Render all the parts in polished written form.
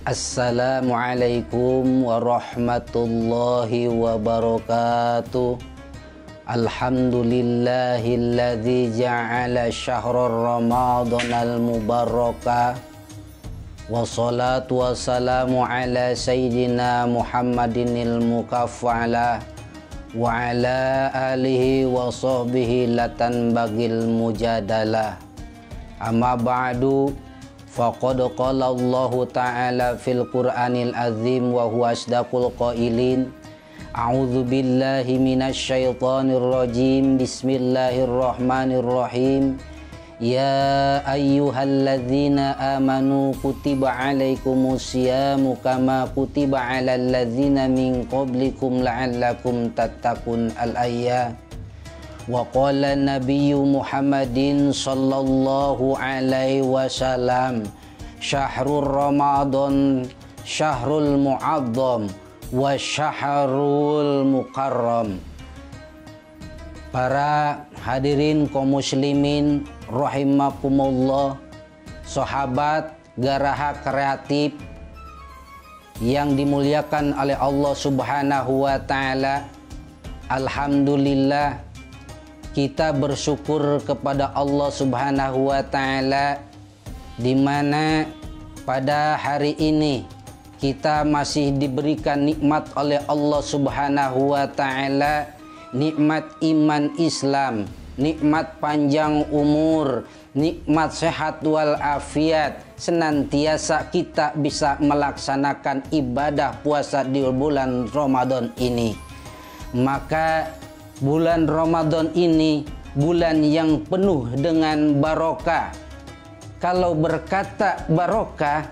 Assalamualaikum warahmatullahi wabarakatuh. Alhamdulillahilladzi ja'ala syahrar ramadhanal mubaraka. Wassalatu wassalamu ala sayyidina Muhammadinil mukaffala wa ala alihi wa sahbihi latan bagil mujadalah. Amma ba'du, faqad qala Allahu ta'ala fil Qur'anil azim wa huwa asdaqul qailin. A'udzu billahi minasy syaithanir rajim. Bismillahirrahmanirrahim. Ya ayyuhalladzina amanu kutiba alaikumus syamu kama kutiba alal ladzina min qablikum la'allakum tattaqun al-ayat. Wa qala nabiyyu Muhammadin sallallahu alaihi wasallam, syahrul Ramadan syahrul mu'azzam wa syahrul mukarram. Para hadirin kaum muslimin rahimakumullah, sahabat Garaha Kreatif yang dimuliakan oleh Allah Subhanahu wa taala. Alhamdulillah, kita bersyukur kepada Allah Subhanahu wa taala di mana pada hari ini kita masih diberikan nikmat oleh Allah Subhanahu wa taala, nikmat iman Islam, nikmat panjang umur, nikmat sehat wal afiat, senantiasa kita bisa melaksanakan ibadah puasa di bulan Ramadan ini. Maka bulan Ramadan ini bulan yang penuh dengan barokah. Kalau berkata barokah,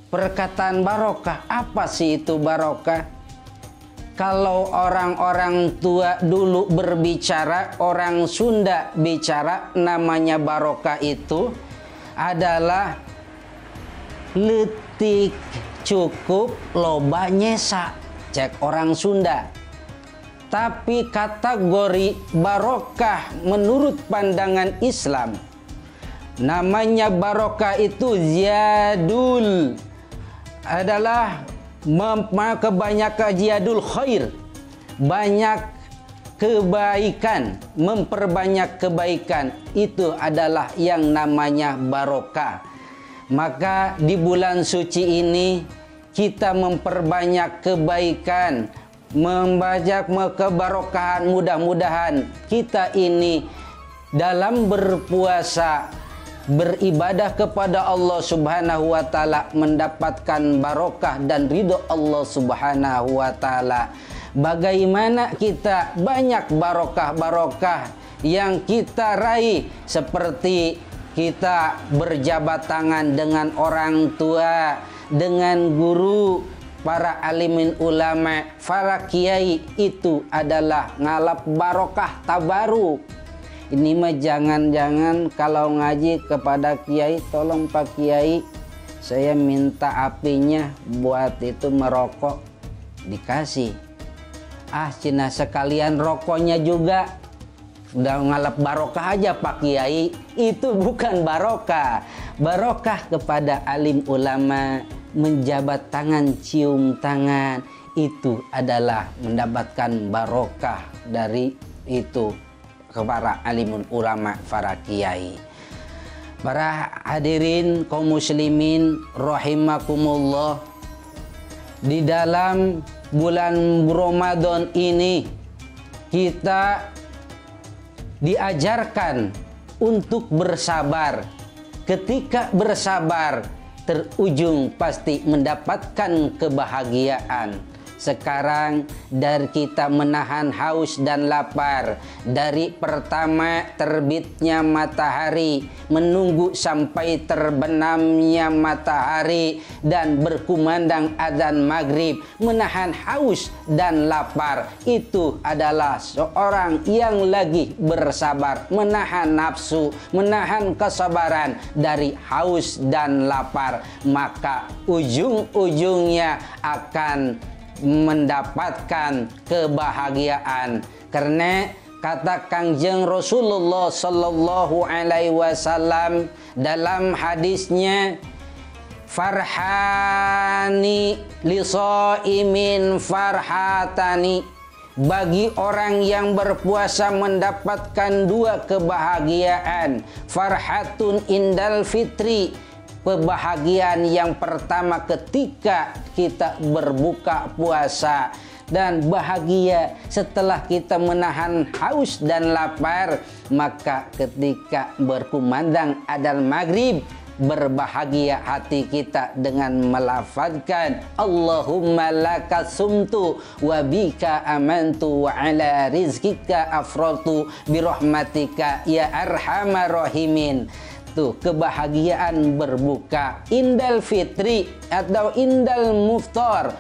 perkataan barokah, apa sih itu barokah? Kalau orang-orang tua dulu berbicara, orang Sunda bicara, namanya barokah itu adalah letik cukup loba nyesa, cek orang Sunda. Tapi kategori barokah menurut pandangan Islam, namanya barokah itu ziyadul, adalah kebanyakan ziyadul khair, banyak kebaikan, memperbanyak kebaikan, itu adalah yang namanya barokah. Maka di bulan suci ini kita memperbanyak kebaikan, membanyak kebarokahan. Mudah-mudahan kita ini dalam berpuasa, beribadah kepada Allah Subhanahu wa taala mendapatkan barokah dan ridho Allah Subhanahu wa taala. Bagaimana kita banyak barokah-barokah yang kita raih, seperti kita berjabat tangan dengan orang tua, dengan guru, para alimin ulama, para kiai, itu adalah ngalap barokah tabaruk. Ini mah jangan-jangan kalau ngaji kepada kiai, tolong Pak Kiai, saya minta apinya buat itu merokok, dikasih. Ah, cina sekalian rokoknya juga. Udah ngalap barokah aja Pak Kiai, itu bukan barokah. Barokah kepada alim ulama, menjabat tangan, cium tangan, itu adalah mendapatkan barokah dari itu kepada alimun ulama, para kiai. Para hadirin kaum muslimin rahimakumullah, di dalam bulan Ramadan ini kita diajarkan untuk bersabar. Ketika bersabar, terujung pasti mendapatkan kebahagiaan. Sekarang dari kita menahan haus dan lapar, dari pertama terbitnya matahari, menunggu sampai terbenamnya matahari dan berkumandang azan maghrib, menahan haus dan lapar, itu adalah seorang yang lagi bersabar, menahan nafsu, menahan kesabaran dari haus dan lapar. Maka ujung-ujungnya akan mendapatkan kebahagiaan. Karena kata Kangjeng Rasulullah sallallahu alaihi wasallam dalam hadisnya, farhani lisaimin farhatani. Bagi orang yang berpuasa mendapatkan dua kebahagiaan. Farhatun indal fitri, kebahagiaan yang pertama ketika kita berbuka puasa, dan bahagia setelah kita menahan haus dan lapar. Maka ketika berkumandang adzan maghrib, berbahagia hati kita dengan melafazkan Allahumma laka sumtu wa bika amantu wa ala rizkika afratu birahmatika ya arhamar rahimin. Tuh, kebahagiaan berbuka indal fitri atau indal muftar,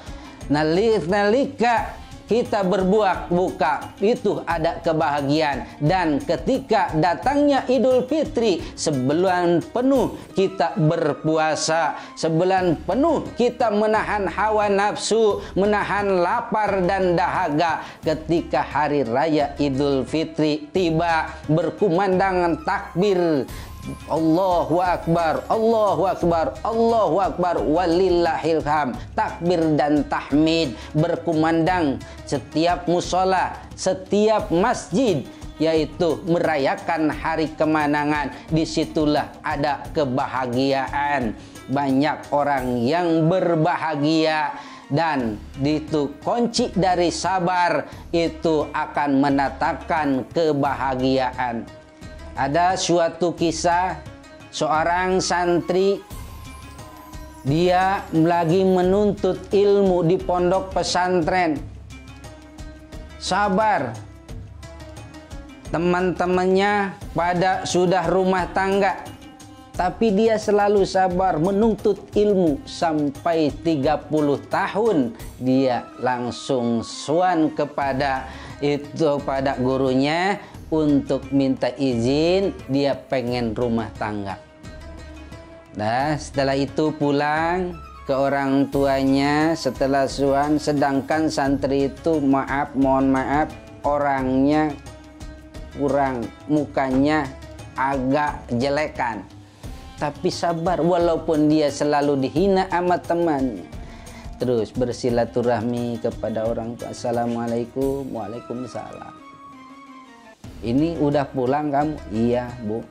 nalika kita buka itu ada kebahagiaan. Dan ketika datangnya Idul Fitri, sebulan penuh kita berpuasa, sebulan penuh kita menahan hawa nafsu, menahan lapar dan dahaga. Ketika hari raya Idul Fitri tiba, berkumandang takbir Allahu Akbar, Allahu Akbar, Allahu Akbar, walillahil hamd. Takbir dan tahmid berkumandang setiap musola, setiap masjid, yaitu merayakan hari kemenangan. Disitulah ada kebahagiaan. Banyak orang yang berbahagia, dan itu kunci dari sabar, itu akan mendatangkan kebahagiaan. Ada suatu kisah seorang santri, dia lagi menuntut ilmu di pondok pesantren. Sabar. Teman-temannya pada sudah rumah tangga, tapi dia selalu sabar menuntut ilmu sampai 30 tahun. Dia langsung suan kepada gurunya untuk minta izin, dia pengen rumah tangga. Nah, setelah itu pulang ke orang tuanya setelah suan, sedangkan santri itu mohon maaf orangnya kurang, mukanya agak jelekan, tapi sabar walaupun dia selalu dihina sama temannya. Terus bersilaturahmi kepada orang tua. Assalamualaikum, waalaikumsalam. Ini udah pulang kamu? Iya bu,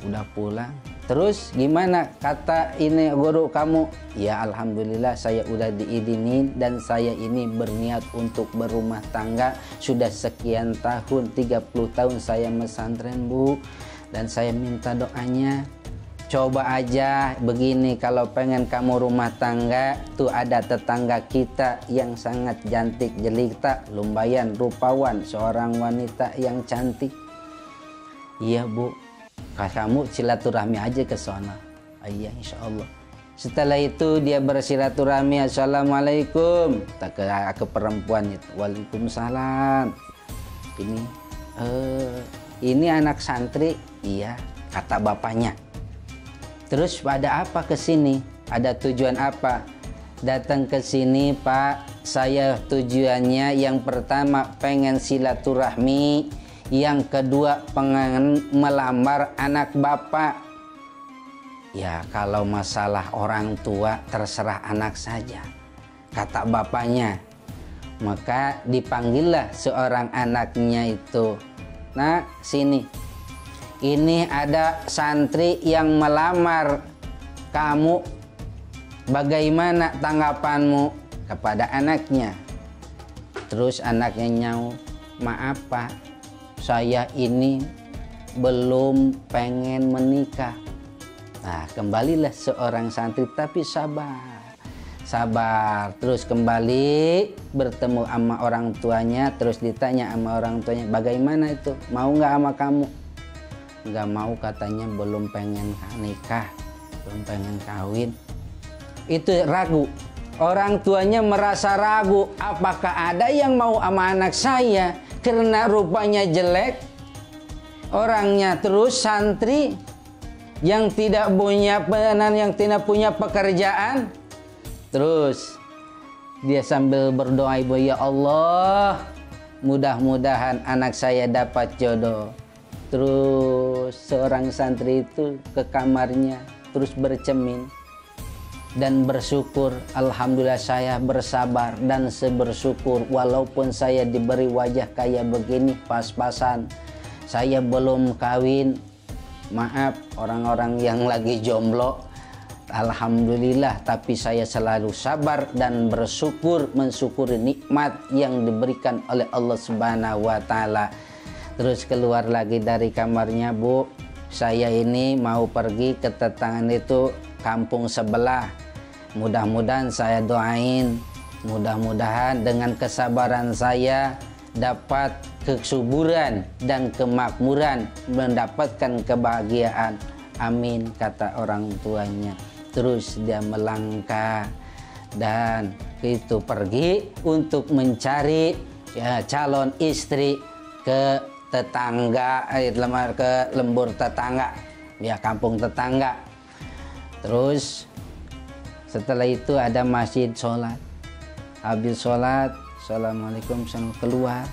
udah pulang. Terus gimana kata ini guru kamu? Ya alhamdulillah saya udah diizinin, dan saya ini berniat untuk berumah tangga sudah sekian tahun, 30 tahun saya mesantren bu. Dan saya minta doanya, coba aja begini, kalau pengen kamu rumah tangga, tuh ada tetangga kita yang sangat cantik jelita, lumayan rupawan, seorang wanita yang cantik. Iya bu, kamu silaturahmi aja ke sana. Iya insya Allah. Setelah itu dia bersilaturahmi, assalamualaikum, ke perempuan itu, waalaikumsalam. Ini anak santri, iya kata bapaknya. Terus pada apa ke sini? Ada tujuan apa? Datang ke sini Pak, saya tujuannya yang pertama pengen silaturahmi, yang kedua pengen melamar anak Bapak. Ya kalau masalah orang tua terserah anak saja, kata bapaknya. Maka dipanggillah seorang anaknya itu. Nah sini. Ini ada santri yang melamar kamu, bagaimana tanggapanmu? Kepada anaknya. Terus anaknya nyaut, maaf Pak, saya ini belum pengen menikah. Nah kembalilah seorang santri, tapi sabar. Terus kembali bertemu sama orang tuanya. Terus ditanya sama orang tuanya, bagaimana itu, mau nggak sama kamu? Nggak mau katanya, belum pengen nikah, belum pengen kawin. Itu ragu. Orang tuanya merasa ragu, apakah ada yang mau sama anak saya karena rupanya jelek, orangnya terus santri yang tidak punya yang tidak punya pekerjaan. Terus dia sambil berdoa, ibu, ya Allah, mudah-mudahan anak saya dapat jodoh. Terus seorang santri itu ke kamarnya terus bercermin. dan bersyukur. Alhamdulillah saya bersabar dan bersyukur walaupun saya diberi wajah kayak begini pas-pasan. Saya belum kawin. Maaf orang-orang yang lagi jomblo. Alhamdulillah, tapi saya selalu sabar dan bersyukur, mensyukuri nikmat yang diberikan oleh Allah Subhanahu wa taala. Terus keluar lagi dari kamarnya, Bu. Saya ini mau pergi ke tetangga itu kampung sebelah. Mudah-mudahan saya doain, mudah-mudahan dengan kesabaran saya dapat kesuburan dan kemakmuran, mendapatkan kebahagiaan. Amin, kata orang tuanya. Terus dia melangkah dan itu pergi untuk mencari calon istri ke tetangga, ke lembur tetangga, ya kampung tetangga. Terus setelah itu ada masjid sholat. Habis sholat, assalamualaikum, keluar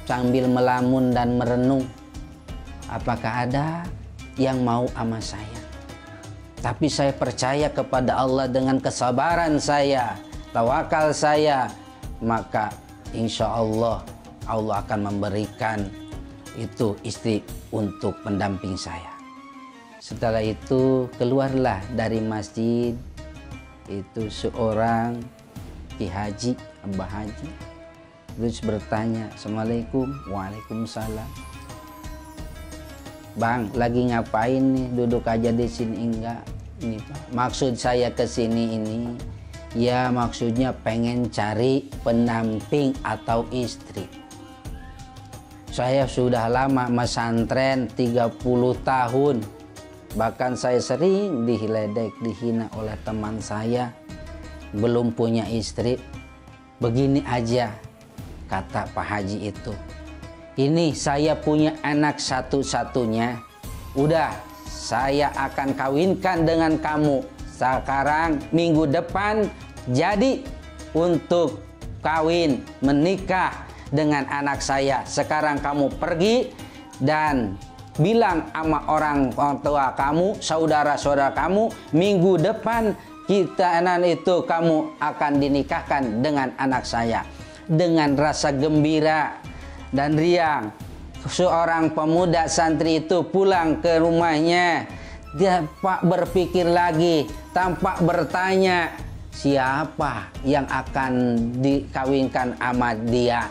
sambil melamun dan merenung. Apakah ada yang mau sama saya? Tapi saya percaya kepada Allah dengan kesabaran saya, tawakal saya, maka insya Allah Allah akan memberikan itu istri untuk pendamping saya. Setelah itu keluarlah dari masjid itu seorang Ki Haji, Abah Haji. Terus bertanya, Assalamualaikum. Waalaikumsalam. Bang, lagi ngapain nih? Duduk aja di sini. Enggak, ini Pak. Maksud saya ke sini ini, ya maksudnya pengen cari pendamping atau istri. Saya sudah lama mesantren 30 tahun. Bahkan saya sering diledek, dihina oleh teman saya. Belum punya istri. Begini aja, kata Pak Haji itu. Ini saya punya anak satu-satunya. Udah, saya akan kawinkan dengan kamu. Sekarang minggu depan jadi untuk kawin, menikah dengan anak saya. Sekarang kamu pergi dan bilang sama orang tua kamu, saudara-saudara kamu, minggu depan itu kamu akan dinikahkan dengan anak saya. Dengan rasa gembira dan riang, seorang pemuda santri itu pulang ke rumahnya. Dia berpikir lagi, tampak bertanya, siapa yang akan dikawinkan sama dia?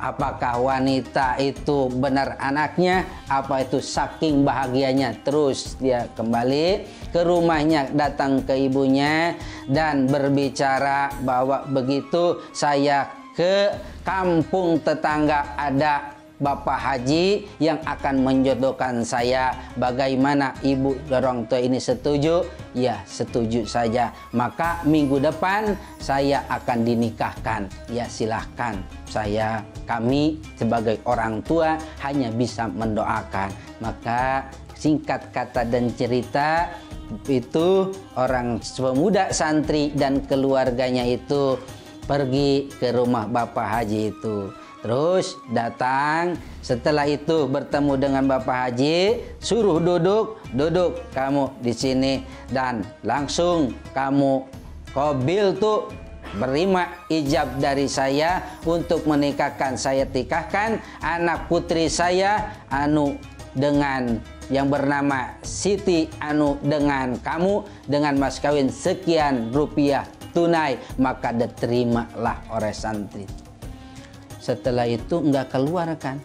Apakah wanita itu benar anaknya? Apa itu saking bahagianya? Terus dia kembali ke rumahnya, datang ke ibunya dan berbicara bahwa begitu saya ke kampung tetangga ada Bapak Haji yang akan menjodohkan saya. Bagaimana ibu orang tua ini setuju? Ya, setuju saja. Maka minggu depan saya akan dinikahkan. Ya, silahkan. Kami sebagai orang tua hanya bisa mendoakan. Maka singkat kata dan cerita itu, orang pemuda santri dan keluarganya itu pergi ke rumah Bapak Haji itu. Terus datang, setelah itu bertemu dengan Bapak Haji, suruh duduk kamu di sini, dan langsung kamu qabil tuh, berima ijab dari saya untuk menikahkan. Saya nikahkan anak putri saya dengan yang bernama Siti dengan kamu, dengan mas kawin sekian rupiah tunai. Maka diterimalah oleh santri. Setelah itu enggak keluar kan.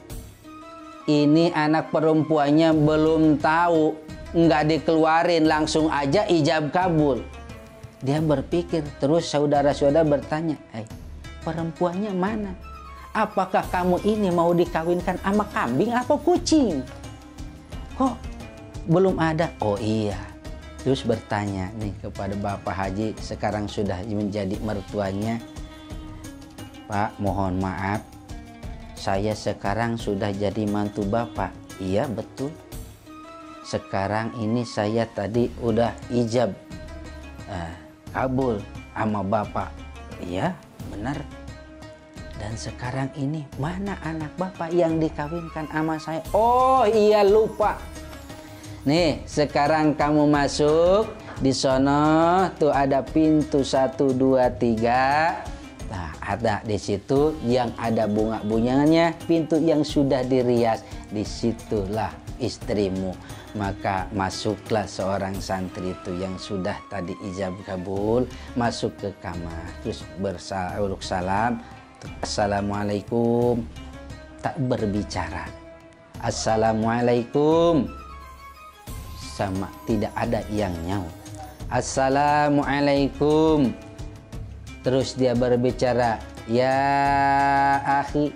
Ini anak perempuannya belum tahu, enggak dikeluarin, langsung aja ijab kabul. Dia berpikir, terus saudara-saudara bertanya, perempuannya mana? Apakah kamu ini mau dikawinkan sama kambing atau kucing? Kok belum ada? Oh iya. Terus bertanya nih kepada Bapak Haji, sekarang sudah menjadi mertuanya. Pak, mohon maaf, saya sekarang sudah jadi mantu Bapak. Iya betul. Sekarang ini saya tadi udah ijab kabul sama Bapak. Iya benar. Dan sekarang ini mana anak Bapak yang dikawinkan sama saya? Oh iya lupa. Nih sekarang kamu masuk Di sono tuh ada pintu 1, 2, 3. Nah, ada di situ yang ada bunga-bunganya, pintu yang sudah dirias, disitulah istrimu. Maka masuklah seorang santri itu yang sudah tadi ijab kabul, masuk ke kamar, terus bersalawat salam, assalamualaikum, tak berbicara, assalamualaikum, sama tidak ada yang nyaut, assalamualaikum. Terus dia berbicara, ya akhi,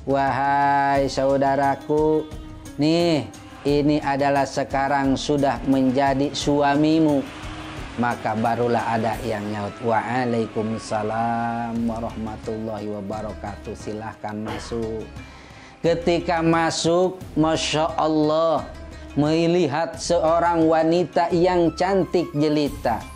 wahai saudaraku, nih ini adalah sekarang sudah menjadi suamimu. Maka barulah ada yang nyaut, waalaikumsalam warahmatullahi wabarakatuh, silahkan masuk. Ketika masuk, Masya Allah, melihat seorang wanita yang cantik jelita.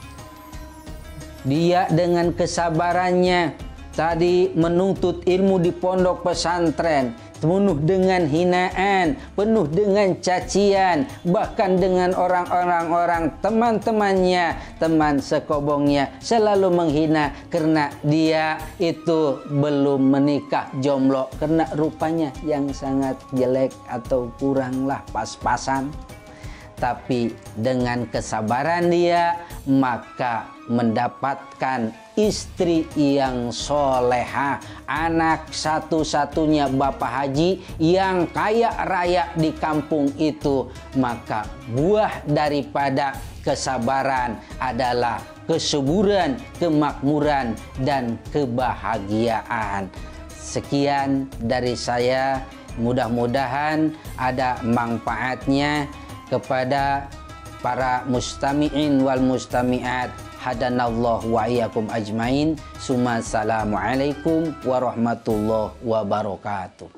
Dia dengan kesabarannya tadi menuntut ilmu di pondok pesantren, penuh dengan hinaan, penuh dengan cacian, bahkan dengan orang-orang teman-temannya, teman sekobongnya selalu menghina karena dia itu belum menikah, jomblo, karena rupanya yang sangat jelek atau kuranglah pas-pasan. Tapi dengan kesabaran dia, maka mendapatkan istri yang soleha, anak satu-satunya Bapak Haji yang kaya raya di kampung itu. Maka buah daripada kesabaran adalah kesuburan, kemakmuran, dan kebahagiaan. Sekian dari saya, mudah-mudahan ada manfaatnya kepada para mustami'in wal mustami'at. Hadanallahu wa iyyakum ajmain. Assalamualaikum warahmatullahi wabarakatuh.